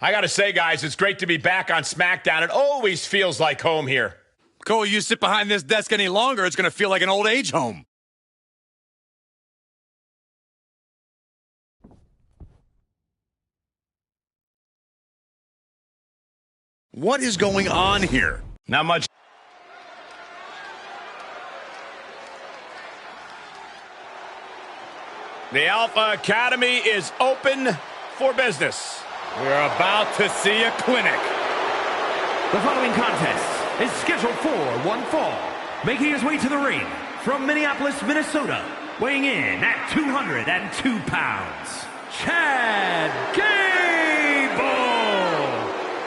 I gotta say, guys, it's great to be back on Smackdown. It always feels like home here. Cole, you sit behind this desk any longer, it's gonna feel like an old age home. What is going on here? Not much. The Alpha Academy is open for business. We're about to see a clinic. The following contest is scheduled for one fall. Making his way to the ring from Minneapolis, Minnesota, weighing in at 202 pounds, Chad Gable!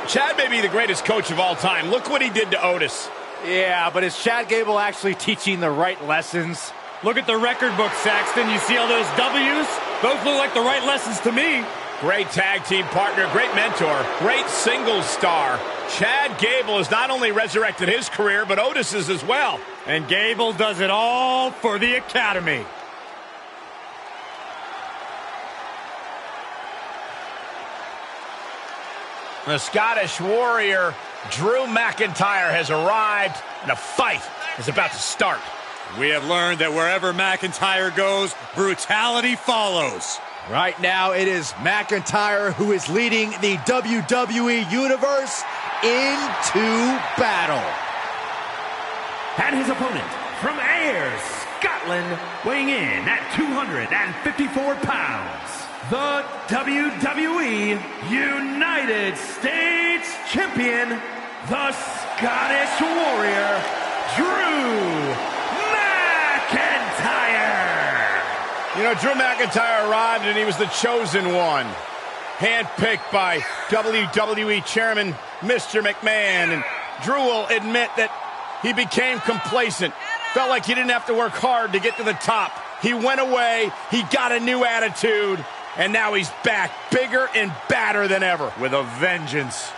Chad may be the greatest coach of all time. Look what he did to Otis. Yeah, but is Chad Gable actually teaching the right lessons? Look at the record book, Saxton. You see all those W's? Those look like the right lessons to me. Great tag team partner, great mentor, great singles star. Chad Gable has not only resurrected his career, but Otis's as well. And Gable does it all for the Academy. The Scottish Warrior, Drew McIntyre, has arrived, and a fight is about to start. We have learned that wherever McIntyre goes, brutality follows. Right now, it is McIntyre who is leading the WWE Universe into battle. And his opponent from Ayr, Scotland, weighing in at 254 pounds, the WWE United States Champion, the Scottish Warrior, Drew McIntyre. You know, Drew McIntyre arrived and he was the chosen one. Handpicked by WWE Chairman Mr. McMahon. And Drew will admit that he became complacent. Felt like he didn't have to work hard to get to the top. He went away, he got a new attitude, and now he's back bigger and badder than ever. With a vengeance.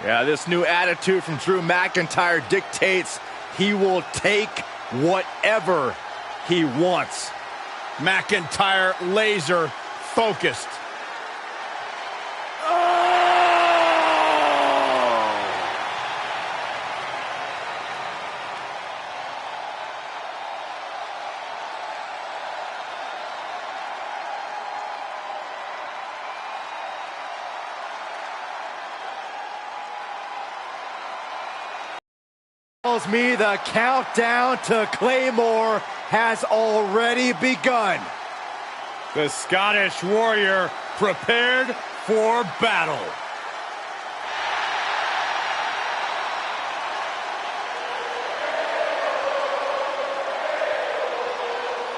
Yeah, this new attitude from Drew McIntyre dictates he will take whatever he wants. McIntyre laser focused. Tells me the countdown to Claymore has already begun. The Scottish Warrior prepared for battle.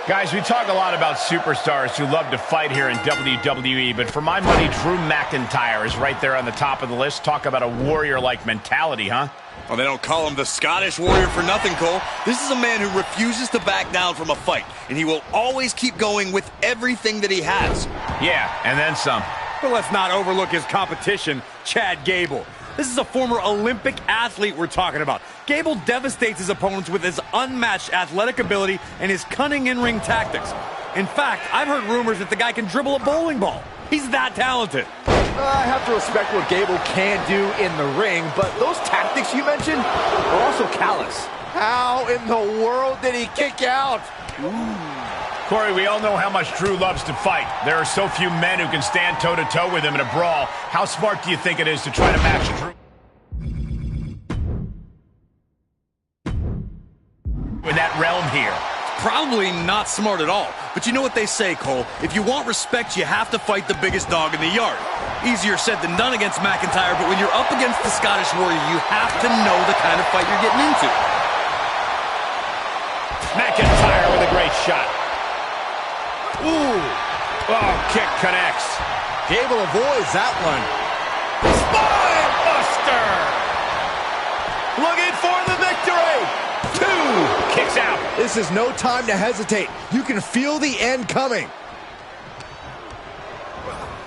Guys, we talk a lot about superstars who love to fight here in WWE, but for my money, Drew McIntyre is right there on the top of the list. Talk about a warrior-like mentality, huh? Well, they don't call him the Scottish Warrior for nothing, Cole. This is a man who refuses to back down from a fight, and he will always keep going with everything that he has. Yeah, and then some. But let's not overlook his competition, Chad Gable. This is a former Olympic athlete we're talking about. Gable devastates his opponents with his unmatched athletic ability and his cunning in-ring tactics. In fact, I've heard rumors that the guy can dribble a bowling ball. He's that talented. I have to respect what Gable can do in the ring, but those tactics you mentioned are also callous. How in the world did he kick out? Corey, we all know how much Drew loves to fight. There are so few men who can stand toe-to-toe with him in a brawl. How smart do you think it is to try to match Drew in that realm here? Probably not smart at all. But you know what they say, Cole? If you want respect, you have to fight the biggest dog in the yard. Easier said than done against McIntyre, but when you're up against the Scottish Warrior, you have to know the kind of fight you're getting into. McIntyre with a great shot. Ooh. Oh, kick connects. Gable avoids that one. Spine buster. Looking for the victory. 2 kicks out. This is no time to hesitate. You can feel the end coming.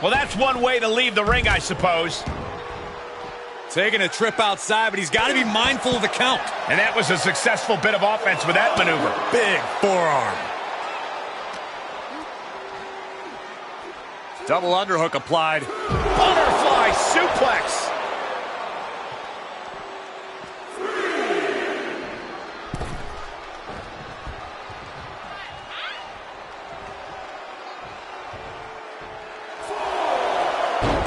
Well, that's one way to leave the ring, I suppose. Taking a trip outside, but he's got to be mindful of the count. And that was a successful bit of offense with that maneuver. Big forearm. Double underhook applied. Butterfly suplex.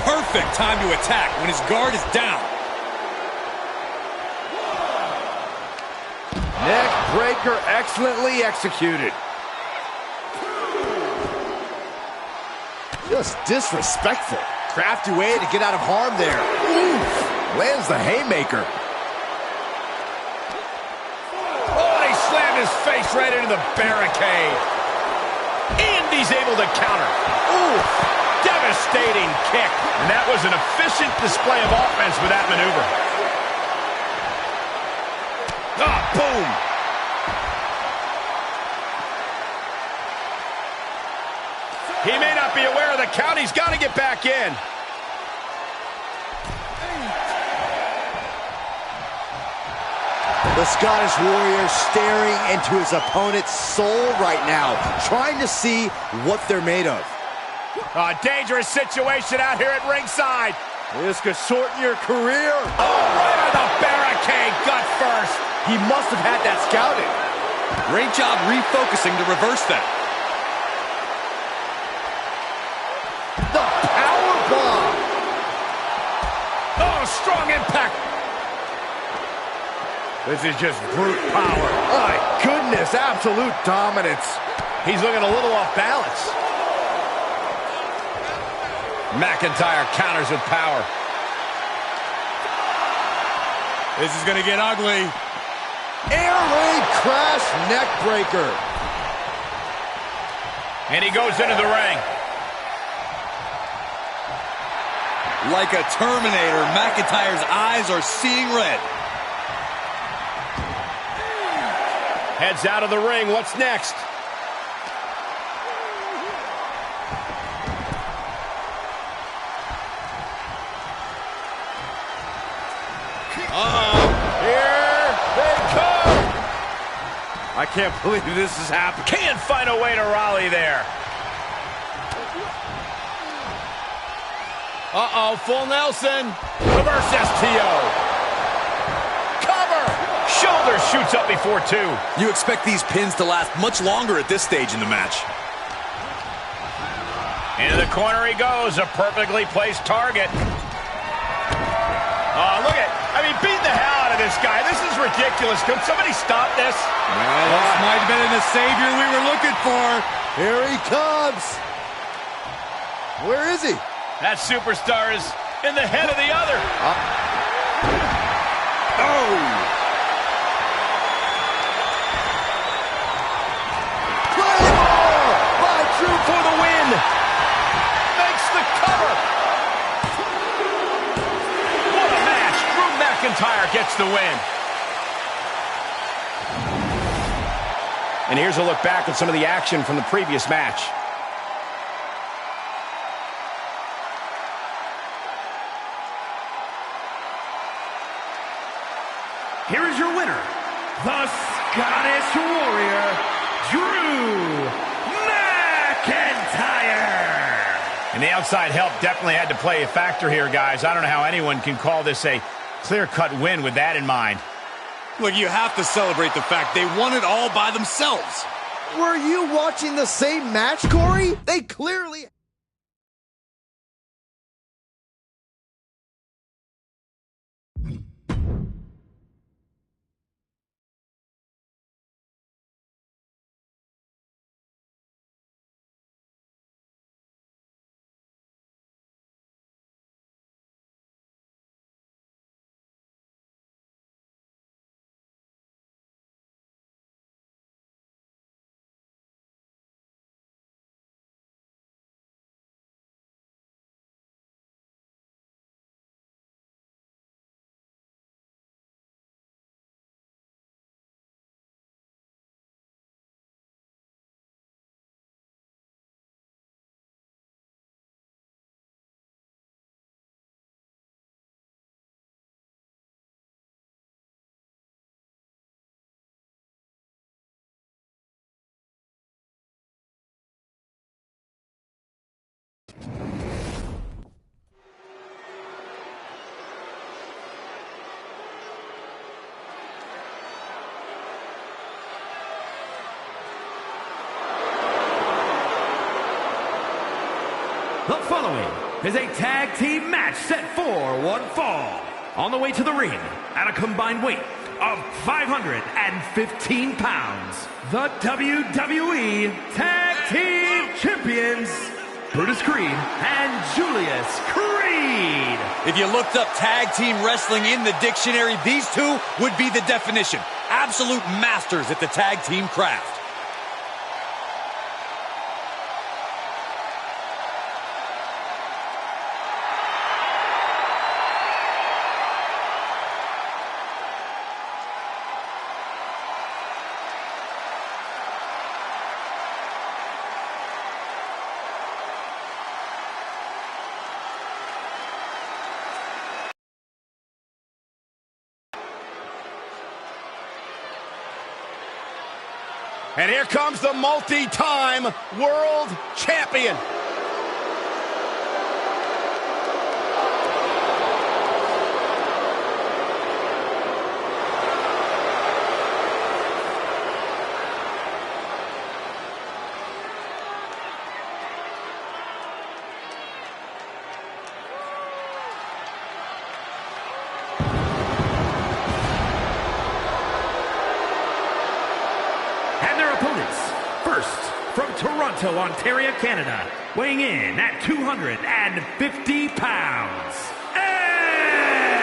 Perfect time to attack when his guard is down. Neck breaker excellently executed. Just disrespectful. Crafty way to get out of harm there. Oof. Lands the haymaker. Oh, and he slammed his face right into the barricade. And he's able to counter. Ooh. Devastating kick. And that was an efficient display of offense with that maneuver. Ah, boom. He may not be aware of the count. He's got to get back in. The Scottish Warrior staring into his opponent's soul right now, trying to see what they're made of. A dangerous situation out here at ringside. This could shorten your career. Oh, right on the barricade, gut first. He must have had that scouted. Great job refocusing to reverse that. The power bomb. Oh, strong impact. This is just brute power. My goodness, absolute dominance. He's looking a little off balance. McIntyre counters with power. This is going to get ugly. Air raid crash neck breaker. And he goes into the ring. Like a Terminator, McIntyre's eyes are seeing red. Heads out of the ring. What's next? Here they come. I can't believe this is happening. Can't find a way to rally there. Uh-oh, full Nelson. Reverse STO. Cover. Shoulder shoots up before two. You expect these pins to last much longer at this stage in the match. Into the corner he goes. A perfectly placed target. Oh, look at, beating the hell out of this guy. This is ridiculous. Could somebody stop this? Well, this might have been the savior we were looking for. Here he comes. Where is he? That superstar is in the head of the other. Oh! Claymore! By Drew For the win. Makes the cover. What a match. Drew McIntyre gets the win. And here's a look back at some of the action from the previous match. Here is your winner, the Scottish Warrior, Drew McIntyre. And the outside help definitely had to play a factor here, guys. I don't know how anyone can call this a clear-cut win with that in mind. Look, you have to celebrate the fact they won it all by themselves. Were you watching the same match, Corey? They clearly... The following is a tag team match set for one fall. On the way to the ring, at a combined weight of 515 pounds, the WWE Tag Team Champions, Brutus Creed and Julius Creed. If you looked up tag team wrestling in the dictionary, these two would be the definition. Absolute masters at the tag team craft. And here comes the multi-time world champion. Toronto, Ontario, Canada, weighing in at 250 pounds, Edge!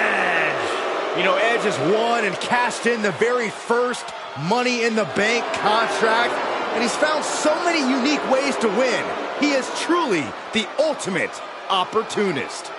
You know, Edge has won and cashed in the very first Money in the Bank contract, and he's found so many unique ways to win. He is truly the ultimate opportunist.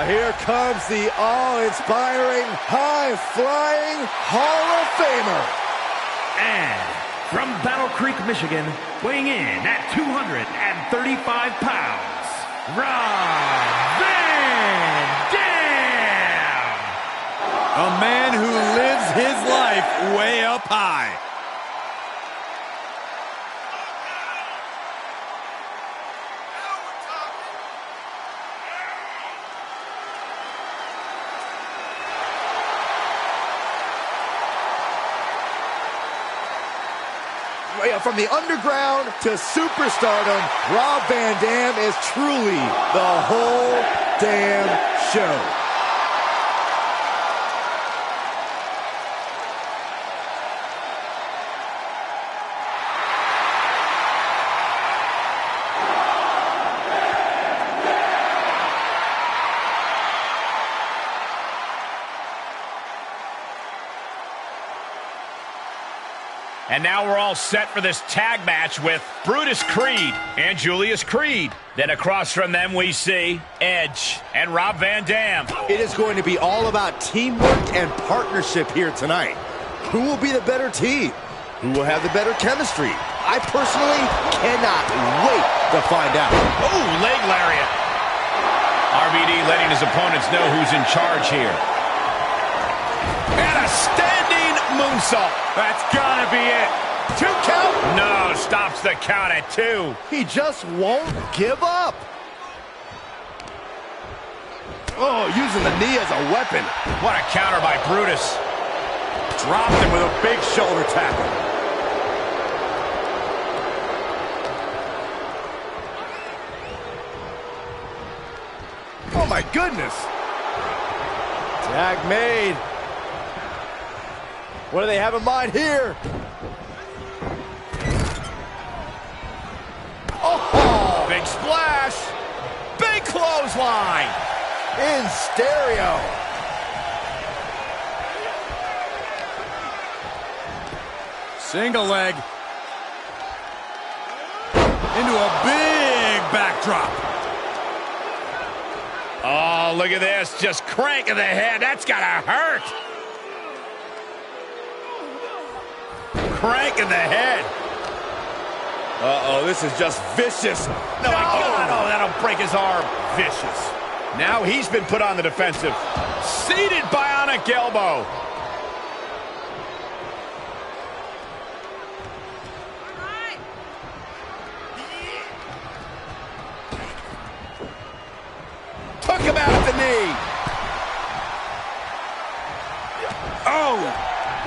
Here comes the awe-inspiring, high-flying Hall of Famer. And from Battle Creek, Michigan, weighing in at 235 pounds, Rob Van Dam! A man who lives his life way up high. From the underground to superstardom, Rob Van Dam is truly the whole damn show. And now we're all set for this tag match with Brutus Creed and Julius Creed. Then across from them we see Edge and Rob Van Dam. It is going to be all about teamwork and partnership here tonight. Who will be the better team? Who will have the better chemistry? I personally cannot wait to find out. Oh, leg lariat. RVD letting his opponents know who's in charge here. And a standing moonsault. That's gotta be it. 2 count? No, stops the count at 2. He just won't give up. Oh, using the knee as a weapon. What a counter by Brutus. Dropped him with a big shoulder tackle. Oh my goodness. Tag made. What do they have in mind here? Oh! Big splash. Big clothesline. In stereo. Single leg. Into a big backdrop. Oh, look at this. Just cranking the head. That's gotta hurt. Cranking the head. Uh-oh, this is just vicious. No, that'll break his arm. Vicious. Now he's been put on the defensive. Seated bionic elbow. the knee. Oh,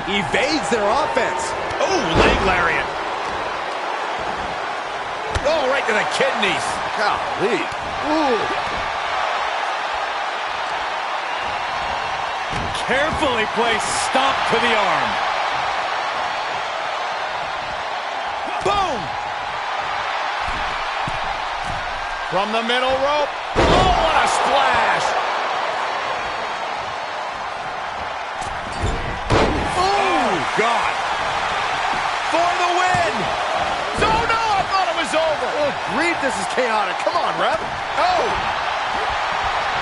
evades their offense. Oh, leg lariat. Oh, right to the kidneys. Golly. Ooh. Carefully placed stomp to the arm. Boom! From the middle rope. Oh, what a splash! Oh, God. For the win! Oh, no, I thought it was over. Oh, grief, this is chaotic. Come on, ref. Oh!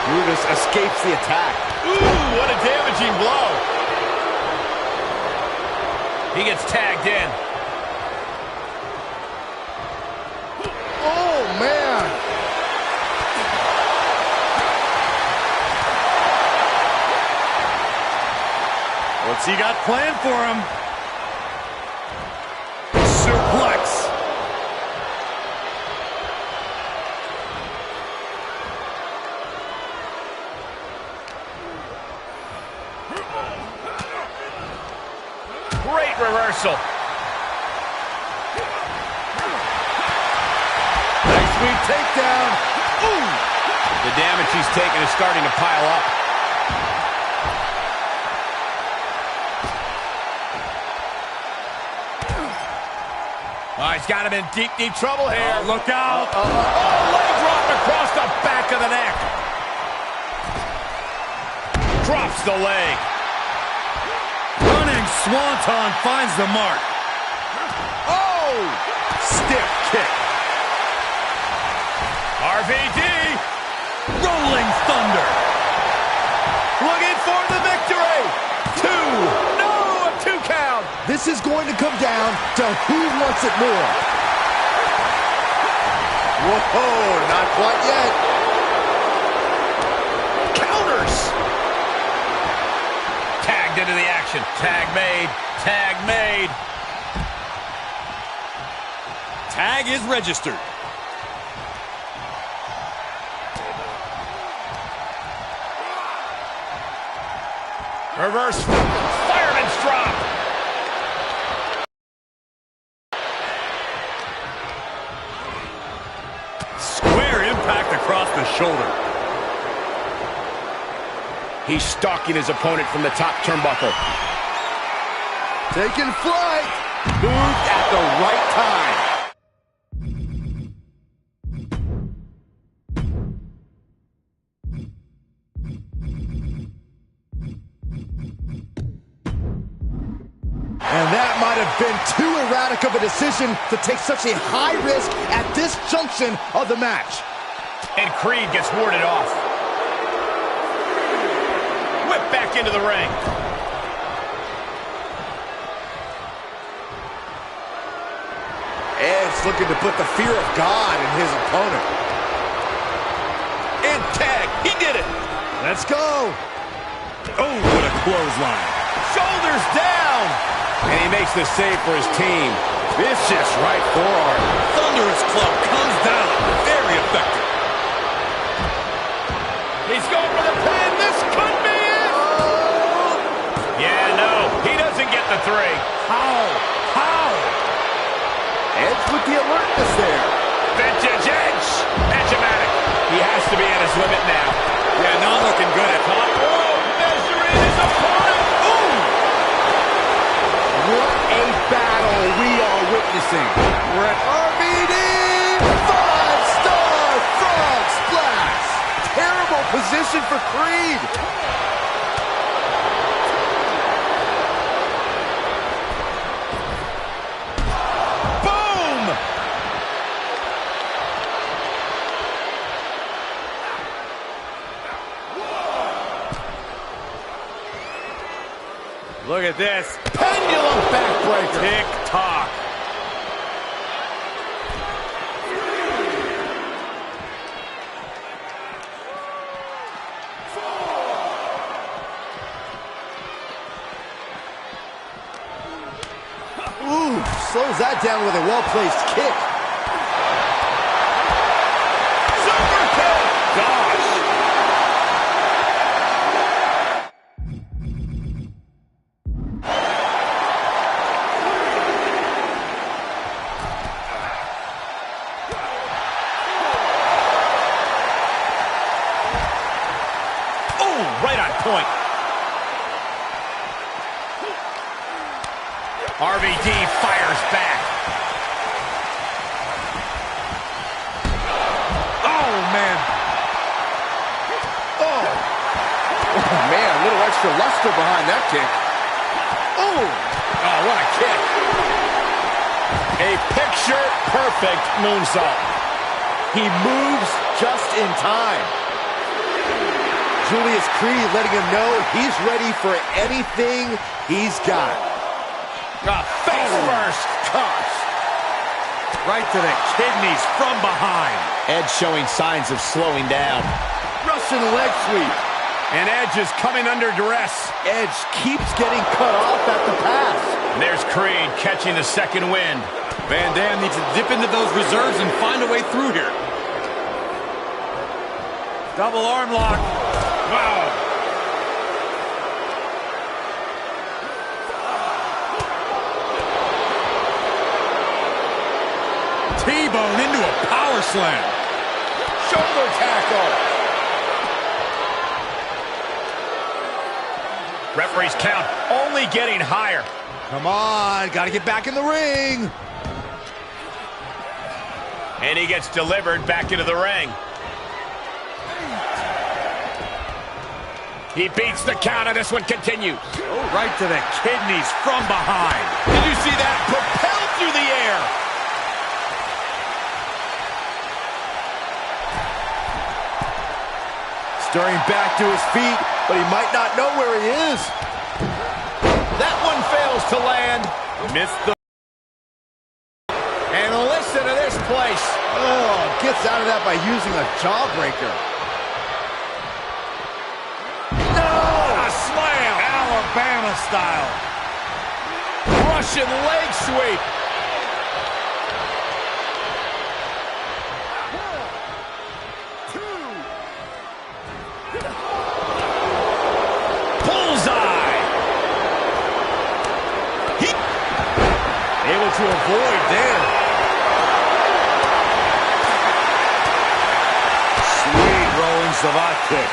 Brutus escapes the attack. Ooh, what a damaging blow. He gets tagged in. Oh, man. What's he got planned for him? Suplex. Great reversal. Nice sweep takedown. Ooh. The damage he's taken is starting to pile up. Oh, he's got him in deep, deep trouble here. Oh, look out. Oh, leg drop across the back of the neck. Drops the leg. Running swanton finds the mark. Oh! Stiff kick. RVD. Rolling thunder. Looking for the victory. 2. No, a 2 count. This is going to come down to who wants it more. Whoa, not quite yet. Counters. Tagged into the action. Tag made. Tag made. Tag is registered. Reverse fireman's drop. Square impact across the shoulder. He's stalking his opponent from the top turnbuckle. Taking flight. Moved at the right time. And that might have been too erratic of a decision to take such a high risk at this junction of the match. And Creed gets warded off. Whip back into the ring. Edge looking to put the fear of God in his opponent. And tag. He did it. Let's go. Oh, what a clothesline. Shoulders down. And he makes the save for his team. Vicious right forearm. Thunderous club comes down. Very effective. He's going for the pin. This could be it. Oh. Yeah, no. He doesn't get the 3. How? Edge with the alertness there. Vintage Edge. Edge-o-matic. He has to be at his limit now. Yeah, not looking good at top. Oh, measuring his opponent. Ooh. What a battle we are witnessing. We're at RVD. 5-star frog splash. Terrible position for Creed. Boom. Look at this. Pendulum backbreaker. Tick-tock. Ooh, slows that down with a well-placed kick. Super kick. Gosh. right on point. RVD fires back. Oh, man. Oh, man, a little extra luster behind that kick. Oh, What a kick. A picture-perfect moonsault. he moves just in time. Julius Creed letting him know he's ready for anything he's got. Face first. Gosh. Right to the kidneys from behind. Edge showing signs of slowing down. Russian leg sweep. And Edge is coming under duress. Edge keeps getting cut off at the pass. And there's Creed catching the second wind. Van Dam needs to dip into those reserves and find a way through here. Double arm lock. Wow. T-bone into a power slam. Shoulder tackle. Referee's count only getting higher. Come on, gotta get back in the ring. And he gets delivered back into the ring. He beats the count, and this one continues. Right to the kidneys from behind. Did you see that? Propelled through the air. Stirring back to his feet, but he might not know where he is. That one fails to land. Missed the... And listen to this place. Oh, gets out of that by using a jawbreaker. No! A slam. Alabama style. Russian leg sweep. Bullseye. Able to avoid there. Sweet rolling savate kick.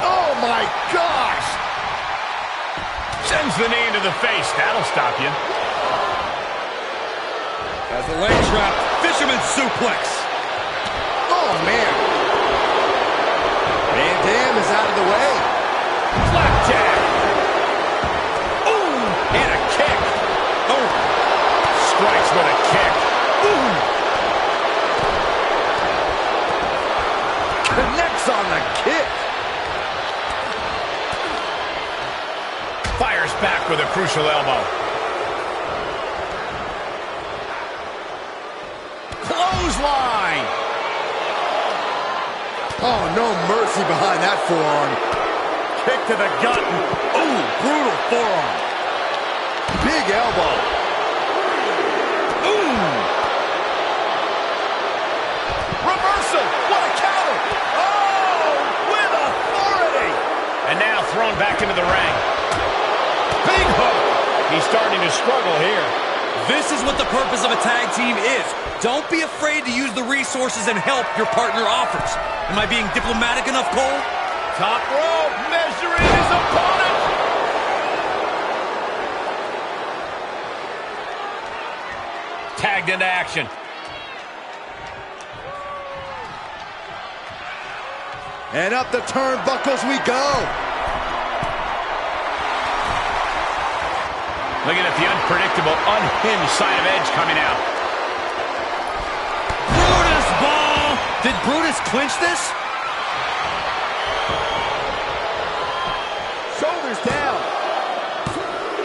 Oh my gosh! Sends the knee into the face. That'll stop you. As the leg trap, fisherman suplex. Oh man! Van Dam is out of the way. Flapjack. Ooh, and a kick. Oh, strikes with a kick. Ooh. Connects on the kick. Fires back with a crucial elbow. Clothesline. Oh, no mercy behind that forearm. Kick to the gut. Ooh, brutal forearm. Big elbow. Ooh. Reversal. What a counter. Oh, with authority. And now thrown back into the ring. Big hook. He's starting to struggle here. This is what the purpose of a tag team is. Don't be afraid to use the resources and help your partner offers. Am I being diplomatic enough, Cole? Top rope, measuring his opponent. Tagged into action. And up the turnbuckles we go. Looking at the unpredictable, unhinged side of Edge coming out. Brutus ball! Did Brutus clinch this? Shoulders down.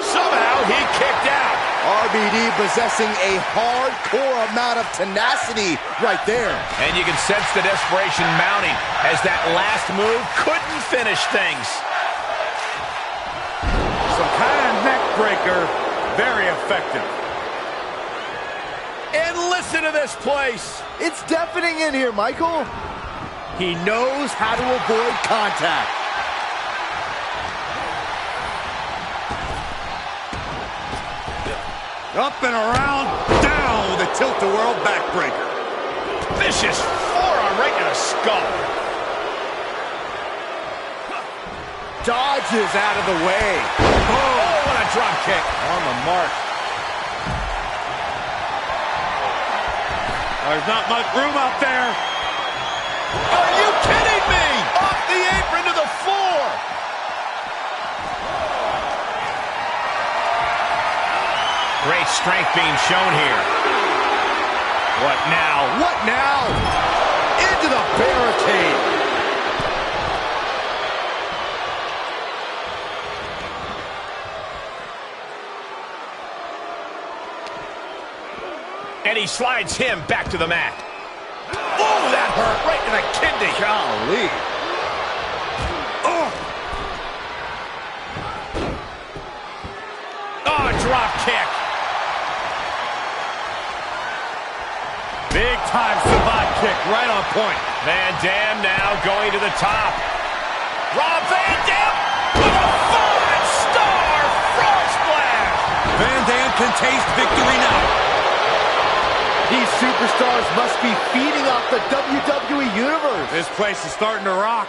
Somehow he kicked out. RVD possessing a hardcore amount of tenacity right there. And you can sense the desperation mounting as that last move couldn't finish things. Some kind of neck breaker. Very effective. And listen to this place. It's deafening in here, Michael. He knows how to avoid contact. Up and around, down with a tilt-a-whirl backbreaker. Vicious forearm right to the skull. Dodges out of the way. Oh, what a drop kick. On the mark. There's not much room out there. Are you kidding me? Off the apron to the floor. Great strength being shown here. What now? What now? Into the barricade. And he slides him back to the mat. Oh, that hurt right in the kidney. Golly. Oh, drop kick. Big time savant kick right on point. Van Dam now going to the top. Rob Van Dam with a 5-star frog splash. Van Dam can taste victory now. These superstars must be feeding off the WWE Universe. This place is starting to rock.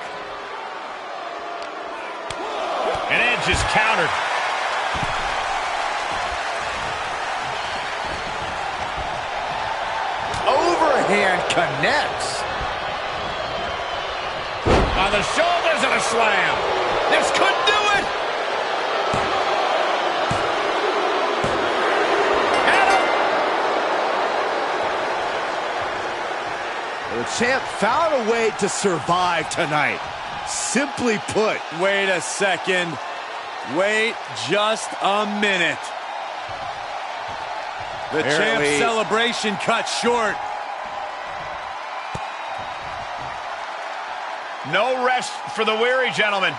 And Edge is countered. Overhand connects. On the shoulders and a slam. This could do it. The champ found a way to survive tonight. Simply put. Wait a second. Wait just a minute. The champ's celebration cut short. No rest for the weary, gentlemen.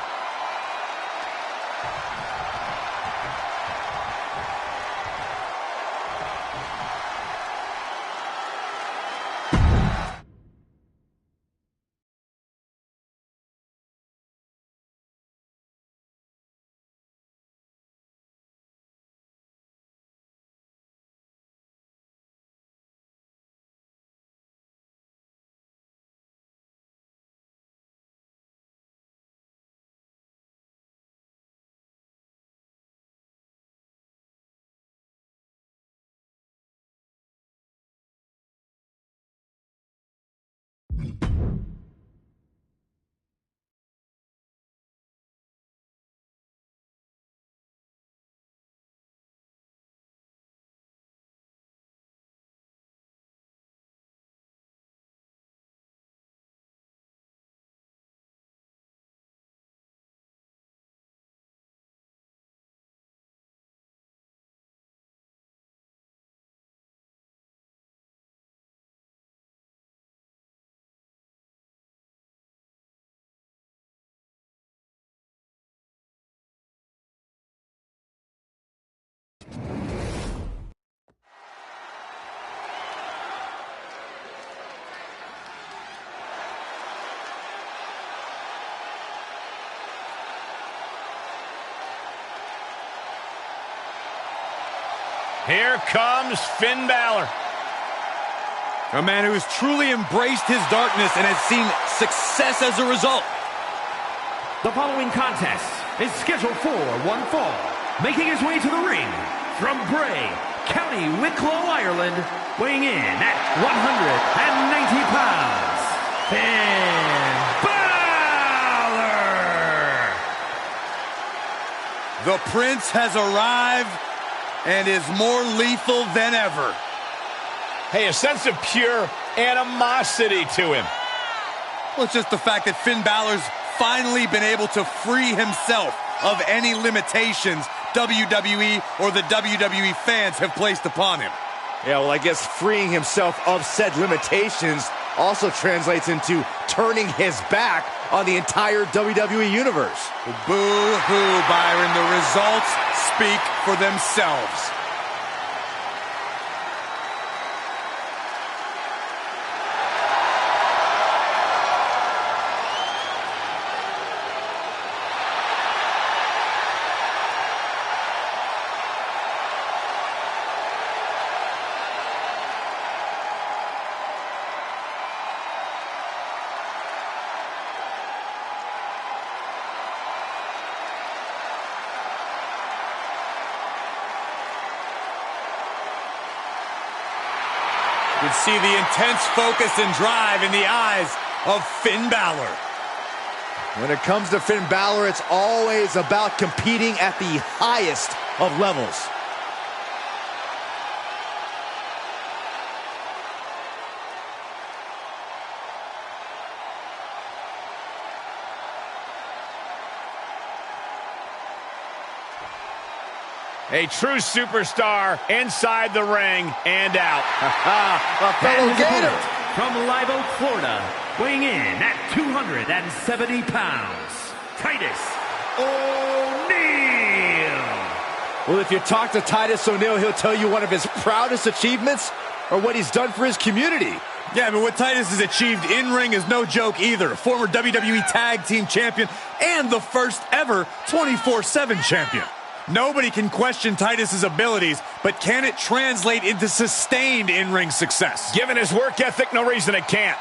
Here comes Finn Balor. A man who has truly embraced his darkness and has seen success as a result. The following contest is scheduled for one fall. Making his way to the ring from Bray, County Wicklow, Ireland, weighing in at 190 pounds, Finn Balor! The Prince has arrived and is more lethal than ever. Hey, a sense of pure animosity to him. Well, it's just the fact that Finn Balor's finally been able to free himself of any limitations WWE or the WWE fans have placed upon him. Yeah, well, I guess freeing himself of said limitations also translates into turning his back on the entire WWE Universe. Boo-hoo, Byron. The results speak for themselves. You can see the intense focus and drive in the eyes of Finn Balor. When it comes to Finn Balor, it's always about competing at the highest of levels. A true superstar inside the ring and out. A fellow Gator. From Live Oak, Florida, weighing in at 270 pounds, Titus O'Neil. Well, if you talk to Titus O'Neil, he'll tell you one of his proudest achievements or what he's done for his community. Yeah, but what Titus has achieved in-ring is no joke either. Former WWE Tag Team Champion and the first ever 24/7 champion. Nobody can question Titus's abilities, but can it translate into sustained in-ring success? Given his work ethic, no reason it can't.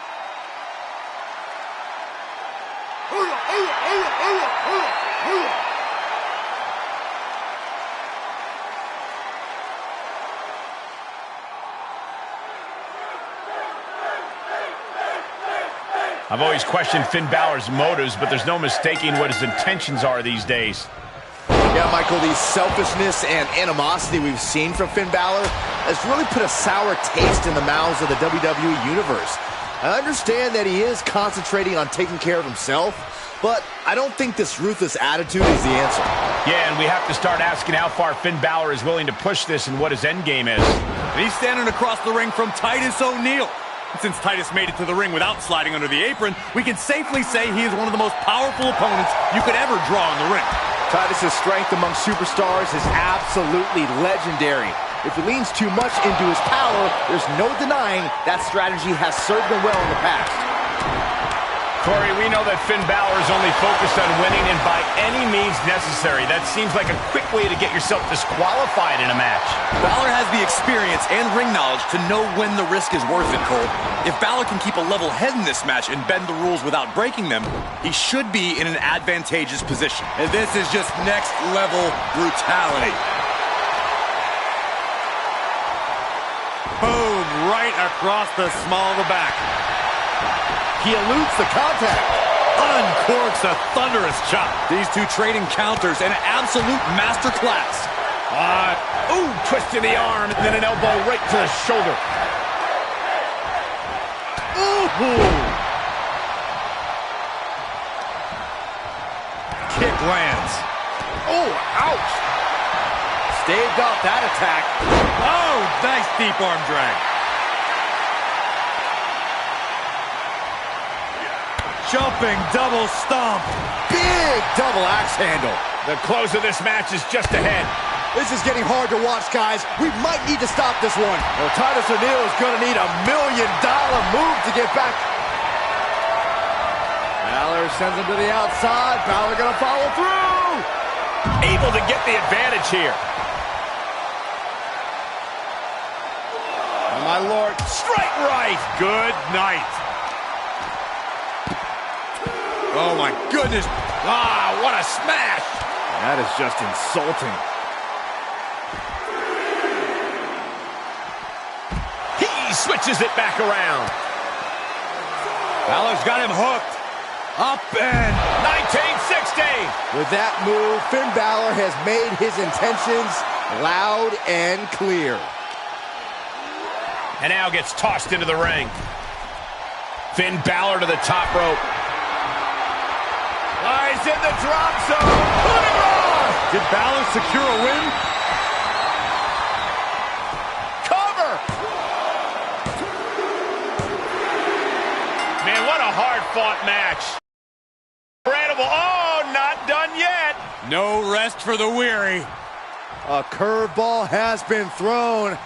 I've always questioned Finn Balor's motives, but there's no mistaking what his intentions are these days. Yeah, Michael, the selfishness and animosity we've seen from Finn Balor has really put a sour taste in the mouths of the WWE Universe. I understand that he is concentrating on taking care of himself, but I don't think this ruthless attitude is the answer. Yeah, and we have to start asking how far Finn Balor is willing to push this and what his end game is. And he's standing across the ring from Titus O'Neil. Since Titus made it to the ring without sliding under the apron, we can safely say he is one of the most powerful opponents you could ever draw in the ring. Titus's strength among superstars is absolutely legendary. If he leans too much into his power, there's no denying that strategy has served him well in the past. Corey, we know that Finn Balor is only focused on winning and by any means necessary. That seems like a quick way to get yourself disqualified in a match. Balor has the experience and ring knowledge to know when the risk is worth it, Cole. If Balor can keep a level head in this match and bend the rules without breaking them, he should be in an advantageous position. And this is just next level brutality. Boom, right across the small of the back. He eludes the contact. Uncorks a thunderous chop. These two trading counters, an absolute masterclass. Ooh, twist in the arm, and then an elbow right to the shoulder. Ooh. Kick lands. Oh, ouch. Staved off that attack. Oh, nice deep arm drag. Jumping double stomp. Big double axe handle. The close of this match is just ahead. This is getting hard to watch, guys. We might need to stop this one. Well, Titus O'Neil is going to need $1 million move to get back. Balor sends him to the outside. Balor going to follow through. Able to get the advantage here. Oh, my Lord. Strike right. Good night. Oh, my goodness. Ah, what a smash. That is just insulting. He switches it back around. Balor's got him hooked. Up and 1960. With that move, Finn Balor has made his intentions loud and clear. And now gets tossed into the ring. Finn Balor to the top rope. He's in the drop zone. did Balor secure a win? Cover. Man, what a hard-fought match. Incredible. Oh, not done yet. No rest for the weary. A curveball has been thrown.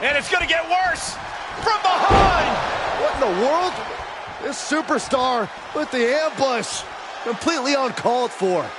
And it's going to get worse from behind. What in the world? This superstar with the ambush. Completely uncalled for.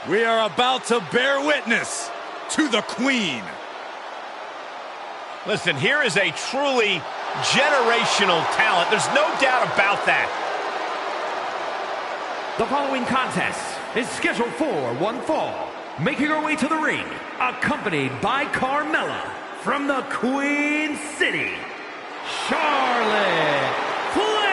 We are about to bear witness to the Queen. Listen, here is a truly generational talent. There's no doubt about that. The following contest is scheduled for one fall. Making her way to the ring, accompanied by Carmella from the Queen City, Charlotte Flair.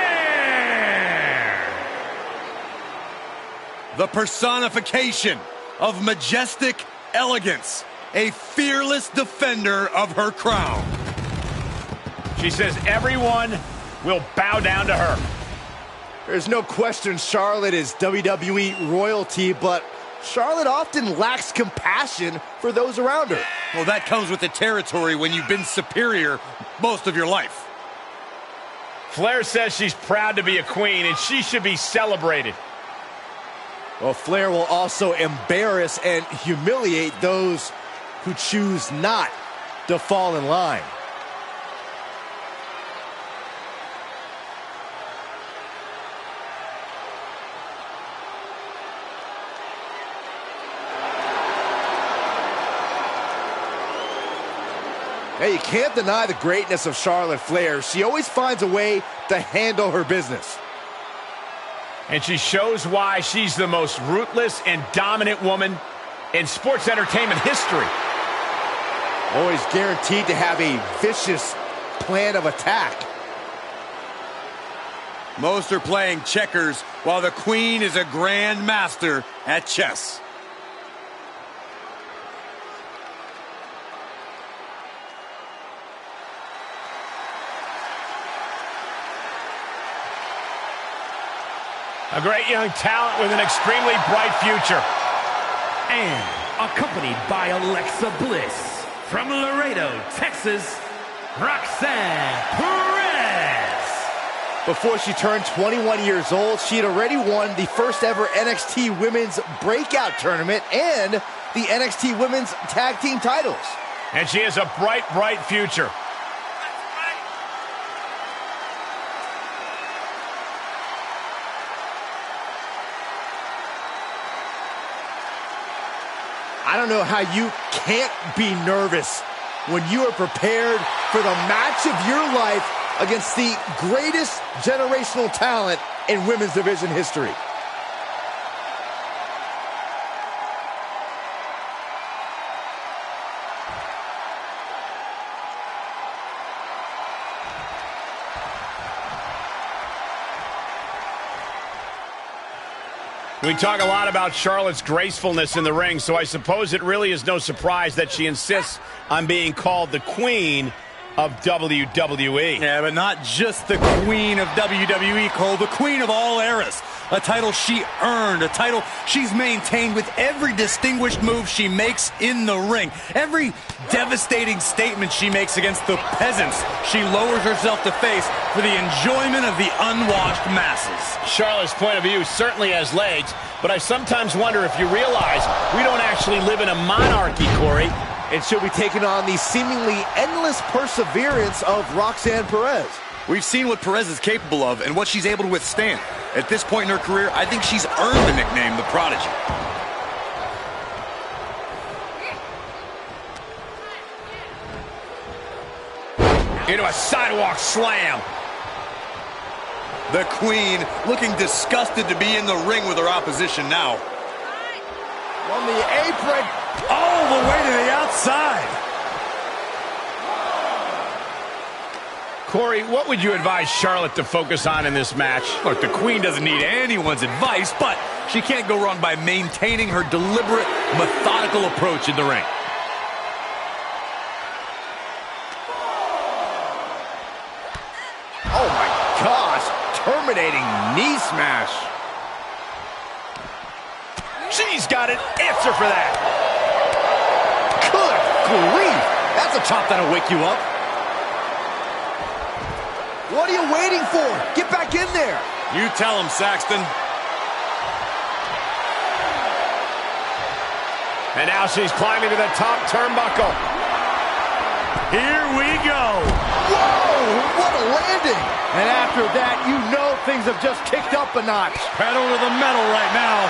The personification of majestic elegance, a fearless defender of her crown. She says everyone will bow down to her. There's no question Charlotte is WWE royalty, but Charlotte often lacks compassion for those around her. Well, that comes with the territory when you've been superior most of your life. Flair says she's proud to be a queen, and she should be celebrated. Well, Flair will also embarrass and humiliate those who choose not to fall in line. Hey, you can't deny the greatness of Charlotte Flair. She always finds a way to handle her business. And she shows why she's the most ruthless and dominant woman in sports entertainment history. Always guaranteed to have a vicious plan of attack. Most are playing checkers, while the Queen is a grand master at chess. A great young talent with an extremely bright future. And accompanied by Alexa Bliss from Laredo, Texas, Roxanne Perez. Before she turned 21 years old, she had already won the first ever NXT Women's Breakout Tournament and the NXT Women's Tag Team titles. And she has a bright, bright future. I don't know how you can't be nervous when you are prepared for the match of your life against the greatest generational talent in women's division history. We talk a lot about Charlotte's gracefulness in the ring, so I suppose it really is no surprise that she insists on being called the Queen of WWE. Yeah, but not just the Queen of WWE, Cole, the Queen of all eras. A title she earned, a title she's maintained with every distinguished move she makes in the ring. Every devastating statement she makes against the peasants she lowers herself to face for the enjoyment of the unwashed masses. Charlotte's point of view certainly has legs, but I sometimes wonder if you realize we don't actually live in a monarchy, Corey. And she'll be taking on the seemingly endless perseverance of Roxanne Perez. We've seen what Perez is capable of and what she's able to withstand. At this point in her career, I think she's earned the nickname the Prodigy. Into a sidewalk slam. The Queen looking disgusted to be in the ring with her opposition now. On the apron. All the way to the outside. Corey, what would you advise Charlotte to focus on in this match? Look, the Queen doesn't need anyone's advice, but she can't go wrong by maintaining her deliberate, methodical approach in the ring. Oh my gosh, terminating knee smash. She's got an answer for that. Good grief, that's a chop that'll wake you up. What are you waiting for? Get back in there. You tell him, Saxton. And now she's climbing to the top turnbuckle. Here we go. Whoa, what a landing. And after that, you know things have just kicked up a notch. Pedal to the metal right now.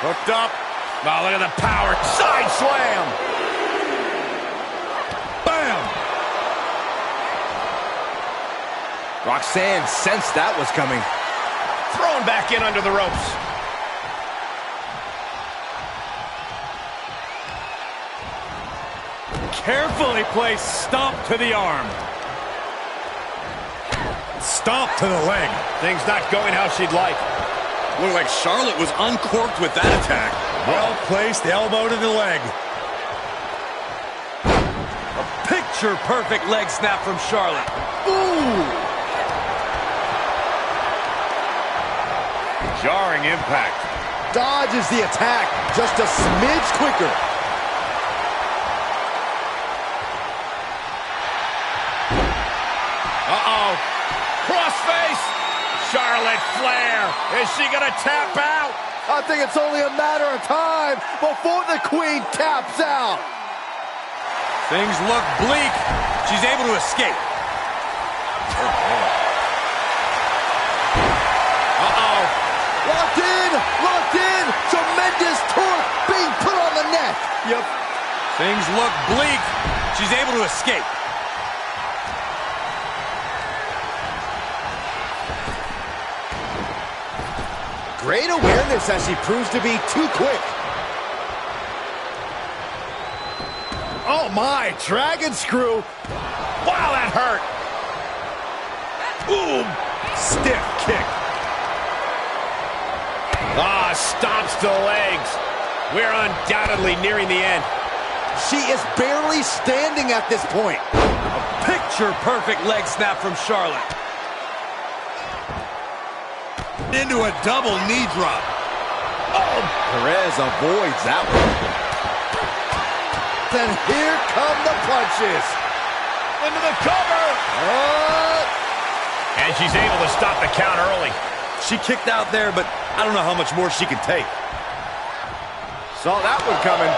Hooked up. Oh, look at the power. Side slam. Bam. Roxanne sensed that was coming. Thrown back in under the ropes. Carefully placed stomp to the arm. Stomp to the leg. Things not going how she'd like. Looked like Charlotte was uncorked with that attack. Well-placed elbow to the leg. A picture-perfect leg snap from Charlotte. Ooh. Jarring impact. Dodges the attack just a smidge quicker. Uh-oh. Crossface. Charlotte Flair. Is she going to tap out? I think it's only a matter of time before the Queen taps out. Things look bleak. She's able to escape. Uh-oh. Locked in, locked in. Tremendous torque being put on the neck. Yep. Things look bleak. She's able to escape. Great awareness as she proves to be too quick. Oh my, dragon screw. Wow, that hurt. Ooh, stiff kick. Ah, stomps to the legs. We're undoubtedly nearing the end. She is barely standing at this point. A picture-perfect leg snap from Charlotte. Into a double knee drop. Oh, Perez avoids that one. Then here come the punches. Into the cover. And she's able to stop the count early. She kicked out there, but I don't know how much more she can take. Saw that one coming.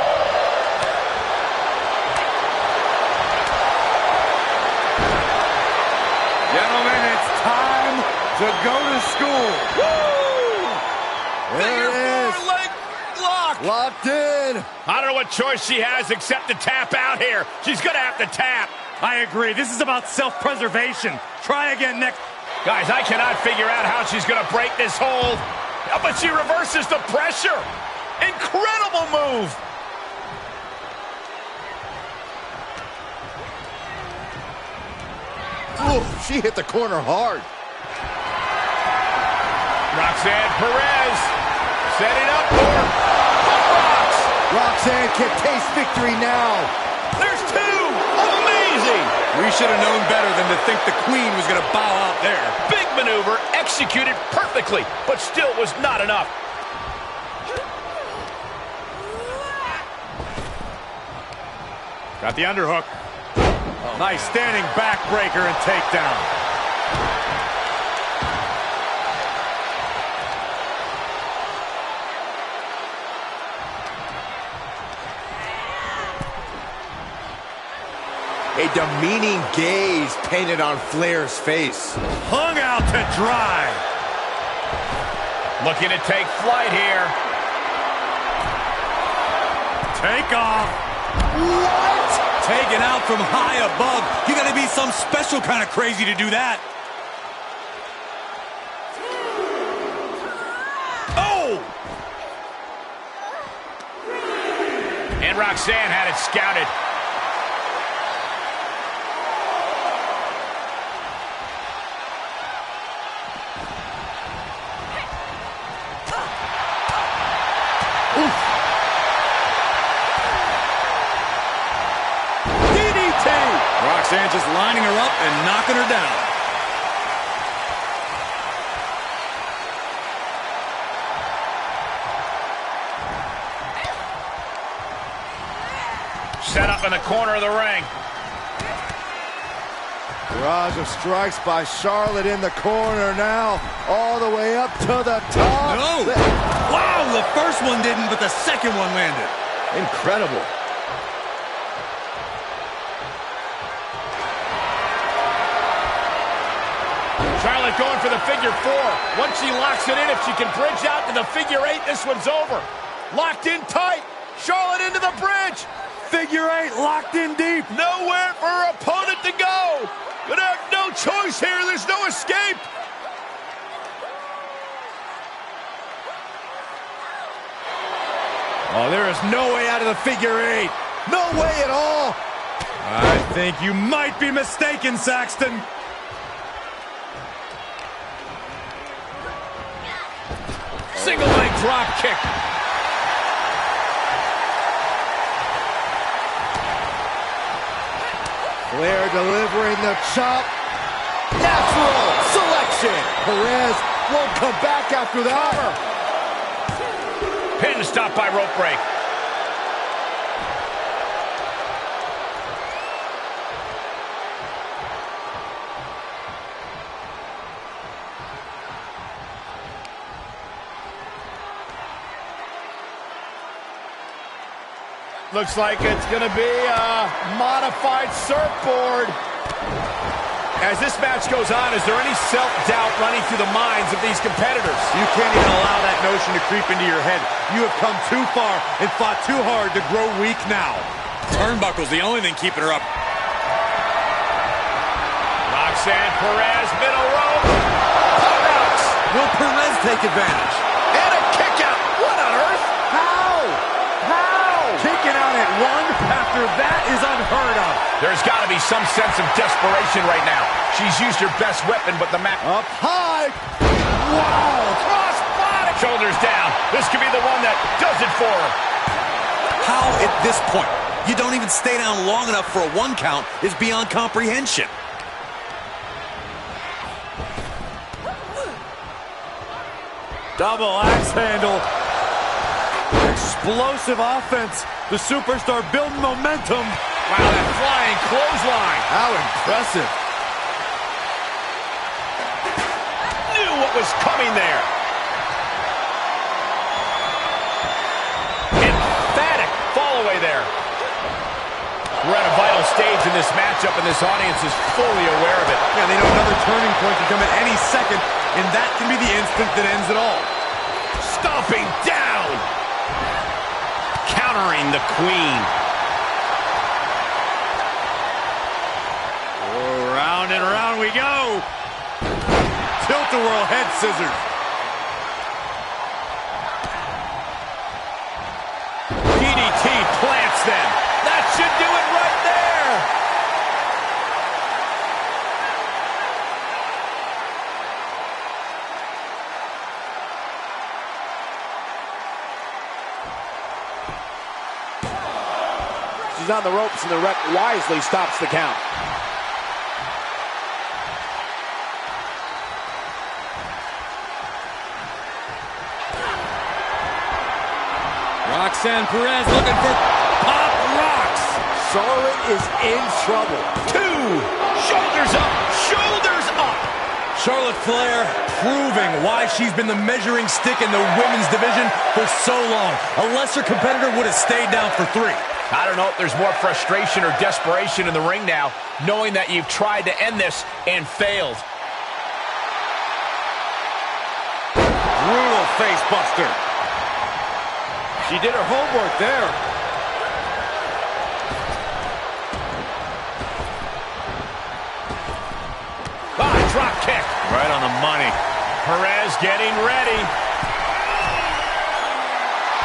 Gentlemen, it's time to go to school. Woo! There it is. Leg lock. Locked in. I don't know what choice she has except to tap out here. She's going to have to tap. I agree. This is about self-preservation. Try again next. Guys, I cannot figure out how she's going to break this hold. But she reverses the pressure. Incredible move. Ooh, she hit the corner hard. Roxanne Perez setting up for Rocks. Roxanne can taste victory now. There's two. Amazing. We should have known better than to think the Queen was going to bow out there. Big maneuver executed perfectly, but still was not enough. Got the underhook. Nice standing backbreaker and takedown. A demeaning gaze painted on Flair's face. Hung out to dry. Looking to take flight here. Take off. What? Taken out from high above. You got to be some special kind of crazy to do that. Oh! And Roxanne had it scouted. lining her up and knocking her down. Set up in the corner of the ring. Barrage of strikes by Charlotte in the corner now. All the way up to the top. No! Wow, the first one didn't, but the second one landed. Incredible. Charlotte going for the figure four. Once she locks it in, if she can bridge out to the figure eight, this one's over. Locked in tight. Charlotte into the bridge. Figure eight locked in deep. Nowhere for her opponent to go. Gonna have no choice here. There's no escape. Oh, there is no way out of the figure eight. No way at all. I think you might be mistaken, Saxton. Single leg drop kick. Flair delivering the chop. Natural selection. Perez won't come back after that. Pin stopped by rope break. Looks like it's going to be a modified surfboard. As this match goes on, is there any self-doubt running through the minds of these competitors? You can't even allow that notion to creep into your head. You have come too far and fought too hard to grow weak now. Turnbuckle's the only thing keeping her up. Roxanne Perez, middle rope. Powerhouse. Will Perez take advantage? And a kick out. What on earth? How? Kicking out at one after that is unheard of. There's got to be some sense of desperation right now. She's used her best weapon, but the match... Up high. Wow! Crossbody! Shoulders down. This could be the one that does it for her. How at this point you don't even stay down long enough for a one count is beyond comprehension. Double axe handle. Explosive offense. The superstar building momentum. Wow, that flying clothesline. How impressive. Knew what was coming there. Emphatic fall away there. We're at a vital stage in this matchup, and this audience is fully aware of it. Yeah, they know another turning point can come at any second, and that can be the instant that ends it all. Stomping down. Countering the Queen. Oh, round and round we go. Tilt-a-whirl head scissors. DDT plants them. That should do it right there. She's on the ropes, and the ref wisely stops the count. Roxanne Perez looking for pop rocks. Charlotte is in trouble. Two. Shoulders up. Shoulders up. Charlotte Flair proving why she's been the measuring stick in the women's division for so long. A lesser competitor would have stayed down for three. I don't know if there's more frustration or desperation in the ring now, knowing that you've tried to end this and failed. Brutal face buster. She did her homework there. Drop kick. Right on the money. Perez getting ready.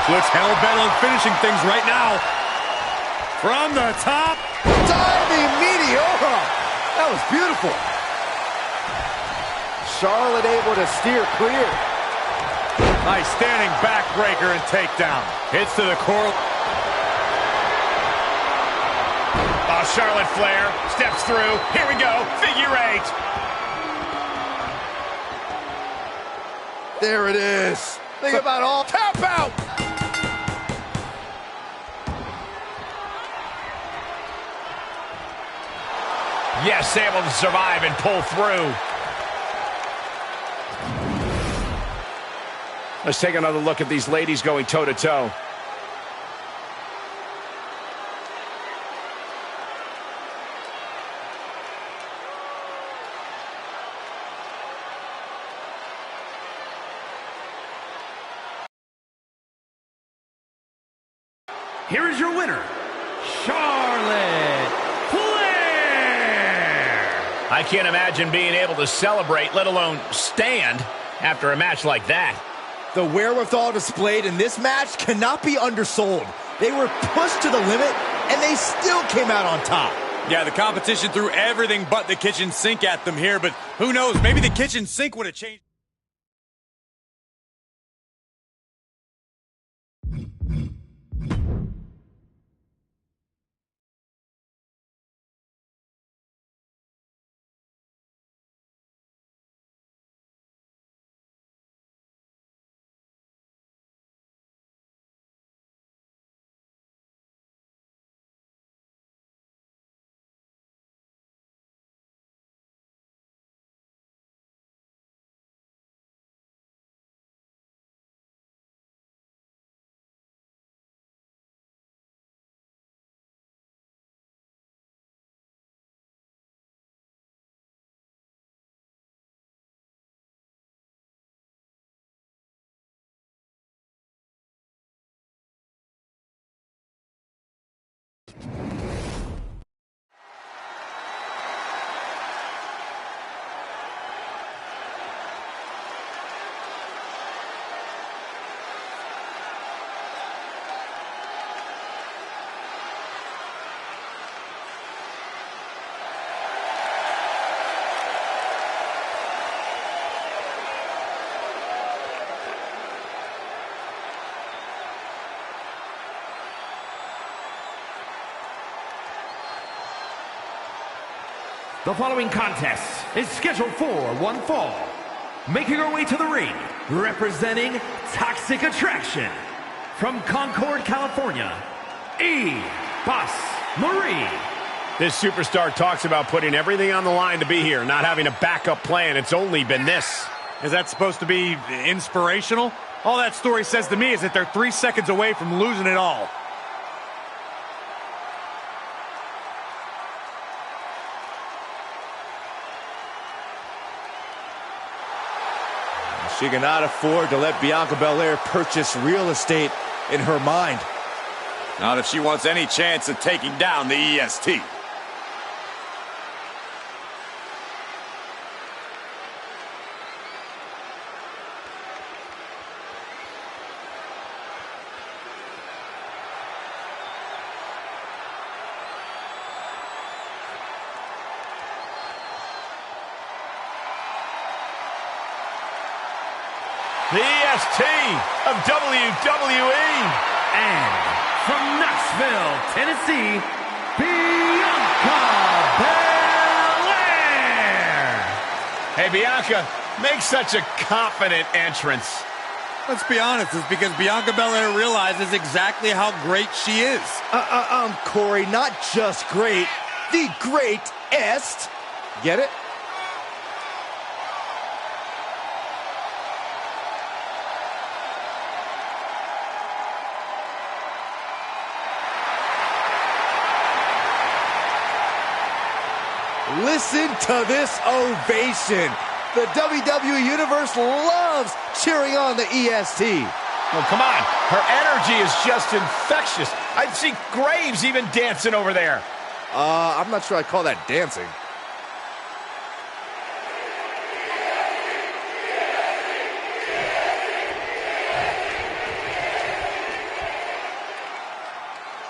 She looks hell-bent on finishing things right now. From the top. Diving Meteora. That was beautiful. Charlotte able to steer clear. Nice standing backbreaker and takedown. Hits to the core. A Charlotte Flair steps through. Here we go. Figure 8. There it is. Think about all. Tap out. Yes, able to survive and pull through. Let's take another look at these ladies going toe-to-toe. Here is your winner, Charlotte Flair. I can't imagine being able to celebrate, let alone stand, after a match like that. The wherewithal displayed in this match cannot be undersold. They were pushed to the limit, and they still came out on top. Yeah, the competition threw everything but the kitchen sink at them here, but who knows, maybe the kitchen sink would have changed. The following contest is scheduled for one fall. Making her way to the ring, representing Toxic Attraction, from Concord, California, Boss Marie. This superstar talks about putting everything on the line to be here, not having a backup plan. It's only been this. Is that supposed to be inspirational? All that story says to me is that they're 3 seconds away from losing it all. She cannot afford to let Bianca Belair purchase real estate in her mind. Not if she wants any chance of taking down the EST. The EST of WWE. And from Knoxville, Tennessee, Bianca Belair. Hey, Bianca, make such a confident entrance. Let's be honest, it's because Bianca Belair realizes exactly how great she is. Corey, not just great, the greatest. Get it? Listen to this ovation. The WWE Universe loves cheering on the EST. Oh, come on. Her energy is just infectious. I'd see Graves even dancing over there. I'm not sure I'd call that dancing.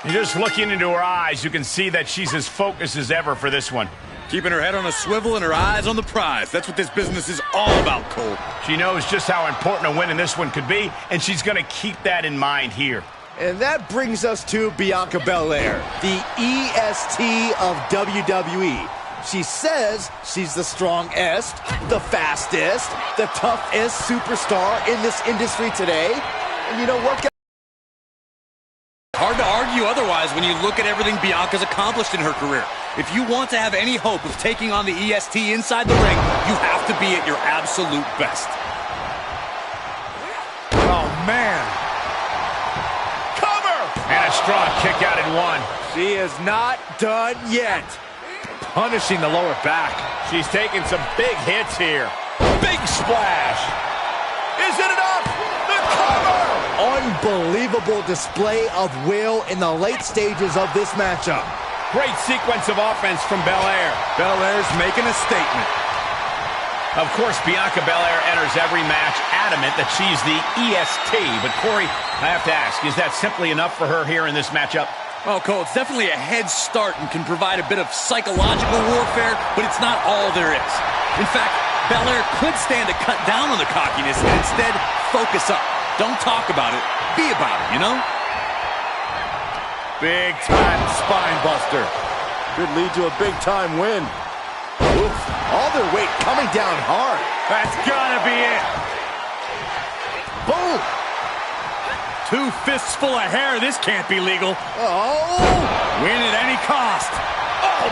You're just looking into her eyes, you can see that she's as focused as ever for this one. Keeping her head on a swivel and her eyes on the prize. That's what this business is all about, Cole. She knows just how important a win in this one could be, and she's going to keep that in mind here. And that brings us to Bianca Belair, the EST of WWE. She says she's the strongest, the fastest, the toughest superstar in this industry today. And you know what? Hard to argue otherwise when you look at everything Bianca's accomplished in her career. If you want to have any hope of taking on the EST inside the ring, you have to be at your absolute best. Oh, man. Cover! And a strong kick out at one. She is not done yet. Punishing the lower back. She's taking some big hits here. Big splash. Is it enough? The cover! Unbelievable display of will in the late stages of this matchup. Great sequence of offense from Belair. Belair's making a statement. Of course, Bianca Belair enters every match adamant that she's the EST. But Corey, I have to ask, is that simply enough for her here in this matchup? Well, Cole, it's definitely a head start and can provide a bit of psychological warfare, but it's not all there is. In fact, Belair could stand to cut down on the cockiness and instead focus up. Don't talk about it, be about it, you know? Big time spine buster. Could lead to a big time win. Oof, all their weight coming down hard. That's gotta be it. Boom. 2 fists full of hair, this can't be legal. Oh! Win at any cost. Oh!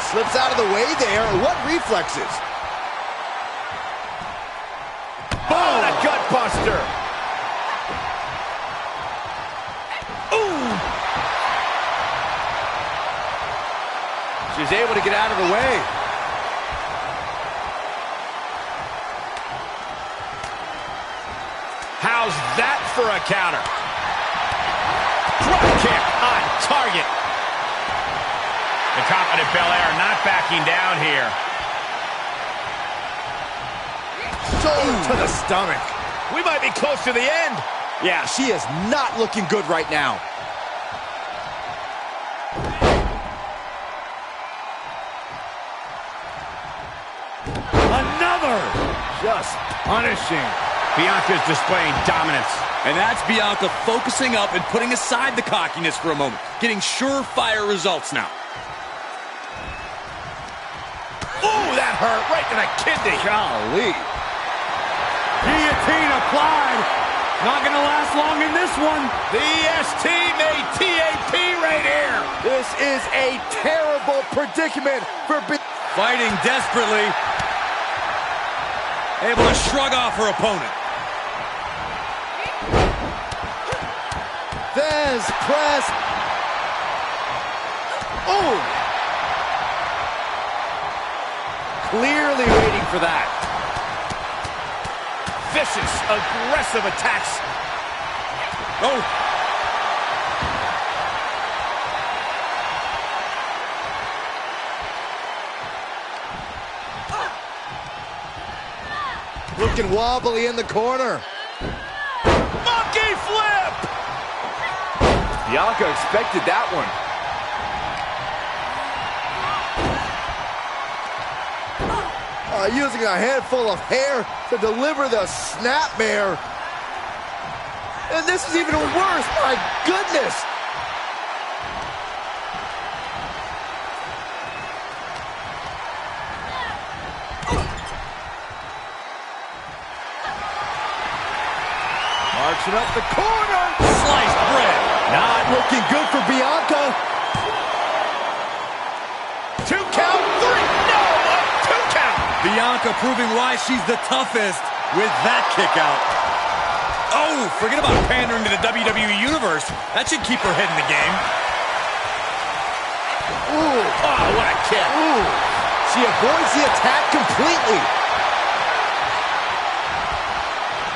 Slips out of the way there. What reflexes? Oh, a gut buster. Ooh! She's able to get out of the way. How's that for a counter? Drop kick on target. The confident Belair not backing down here. Shoulder to the stomach. We might be close to the end. Yeah, she is not looking good right now. Another! Just punishing. Bianca's displaying dominance. And that's Bianca focusing up and putting aside the cockiness for a moment. Getting surefire results now. Ooh, that hurt right to the kidney. Golly. Guillotine applied. Not gonna last long in this one. The EST made TAP right here. This is a terrible predicament for Fighting desperately. Able to shrug off her opponent. Thesz press. Oh! Clearly waiting for that. Vicious, aggressive attacks. Oh! Looking wobbly in the corner. Monkey flip! Bianca expected that one. Using a handful of hair to deliver the snapmare. And this is even worse, my goodness! Marching up the corner. Sliced bread. Not looking good for Bianca. 2 count, 3, no, a 2 count. Bianca proving why she's the toughest with that kick out. Oh, forget about pandering to the WWE Universe. That should keep her head in the game. Ooh. Oh, what a kick. Ooh. She avoids the attack completely.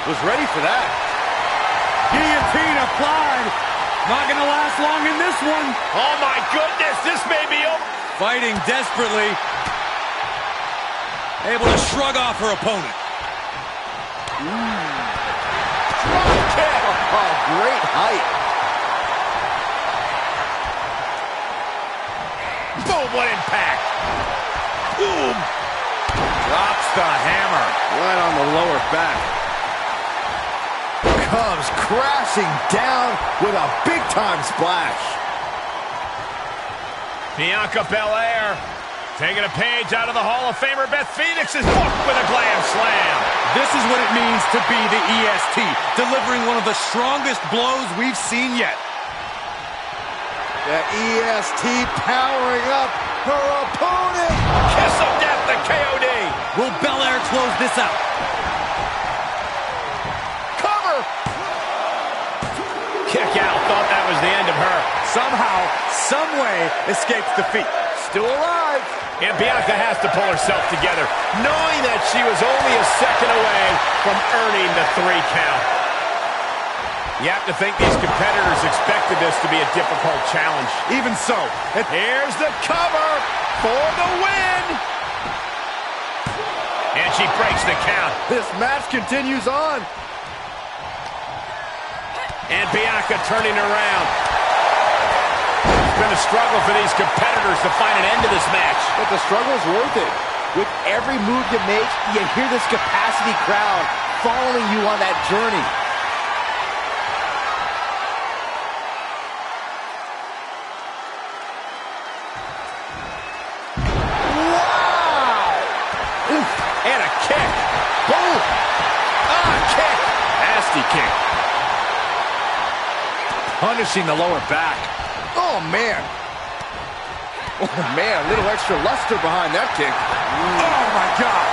Was ready for that. Guillotine applied. Not gonna last long in this one. Oh my goodness, this may be over. Fighting desperately. Able to shrug off her opponent. Drop kick. Oh, great height. Boom, what impact. Boom. Drops the hammer. Right on the lower back. comes crashing down with a big-time splash. Bianca Belair taking a page out of the Hall of Famer Beth Phoenix's book with a glam slam. This is what it means to be the EST, delivering one of the strongest blows we've seen yet. The EST powering up her opponent. Kiss of death, the KOD. Will Belair close this out? Cover. Kick out. Thought that was the end of her. Somehow, someway, escapes defeat. Still alive. And Bianca has to pull herself together, knowing that she was only a second away from earning the 3 count. You have to think these competitors expected this to be a difficult challenge. Even so, Here's the cover for the win. And she breaks the count. This match continues on. And Bianca turning around. It's been a struggle for these competitors to find an end to this match. But the struggle's worth it. With every move you make, you hear this capacity crowd following you on that journey. Wow! Oof. And a kick. Boom! Kick. Nasty kick. punishing the lower back. Oh, man. Oh, man, a little extra luster behind that kick. Oh, my God.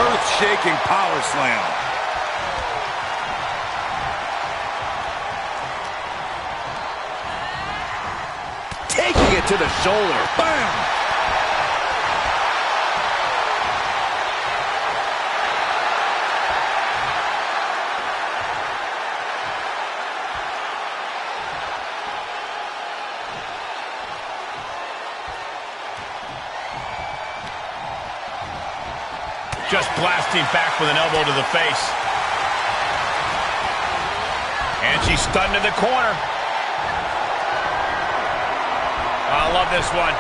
Earth-shaking power slam. Taking it to the shoulder. Bam! Just blasting back with an elbow to the face. And she's stunned in the corner. I love this one.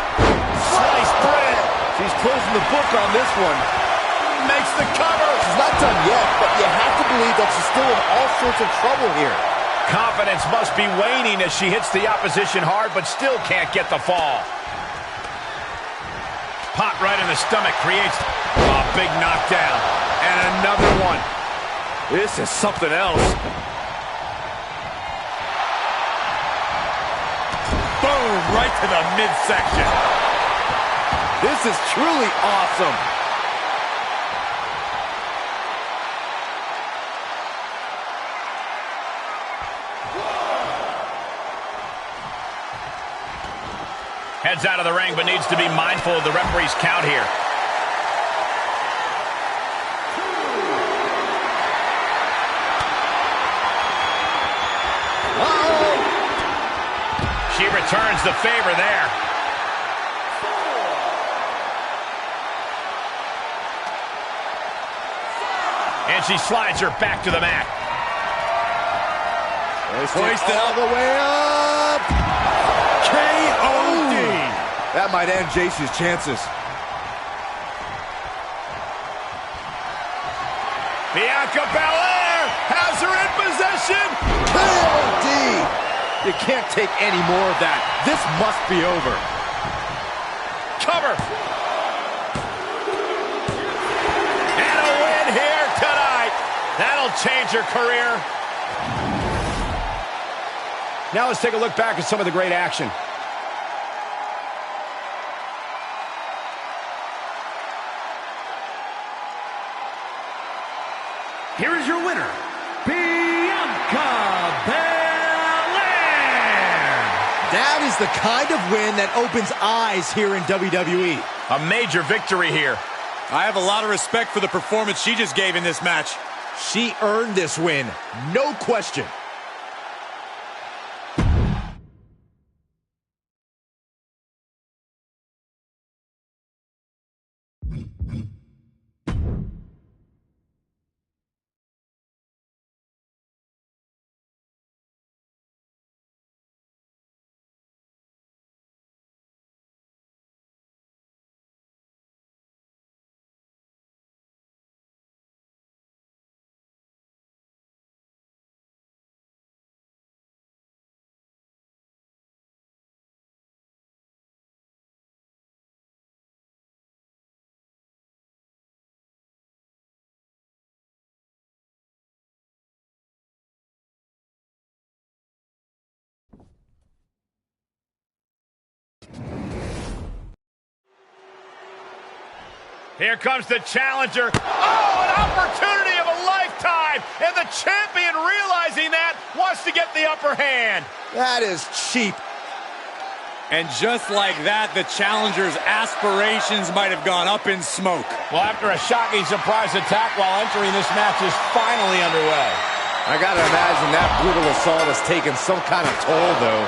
Sliced bread. She's closing the book on this one. Makes the cover. She's not done yet, but you have to believe that she's still in all sorts of trouble here. Confidence must be waning as she hits the opposition hard, but still can't get the fall. Pot right in the stomach creates a big knockdown. And another one. This is something else. Boom! Right to the midsection. This is truly awesome. Heads out of the ring, but needs to be mindful of the referee's count here. She returns the favor there. And she slides her back to the mat. Hoisted all the way up. KOD. That might end JC's chances. Bianca Belair has her in possession. KOD. You can't take any more of that. This must be over. Cover. And a win here tonight. That'll change her career. Now let's take a look back at some of the great action. Here is your winner, Bianca Belair. That is the kind of win that opens eyes here in WWE. A major victory here. I have a lot of respect for the performance she just gave in this match. She earned this win, no question. Here comes the challenger. Oh, an opportunity of a lifetime. And the champion, realizing that, wants to get the upper hand. That is cheap. And just like that, the challenger's aspirations might have gone up in smoke. Well, after a shocking surprise attack while entering, this match is finally underway. I gotta imagine that brutal assault has taken some kind of toll, though.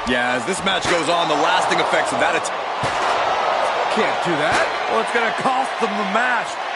Yeah, as this match goes on, the lasting effects of that attack... Can't do that. Well, it's gonna cost them the match.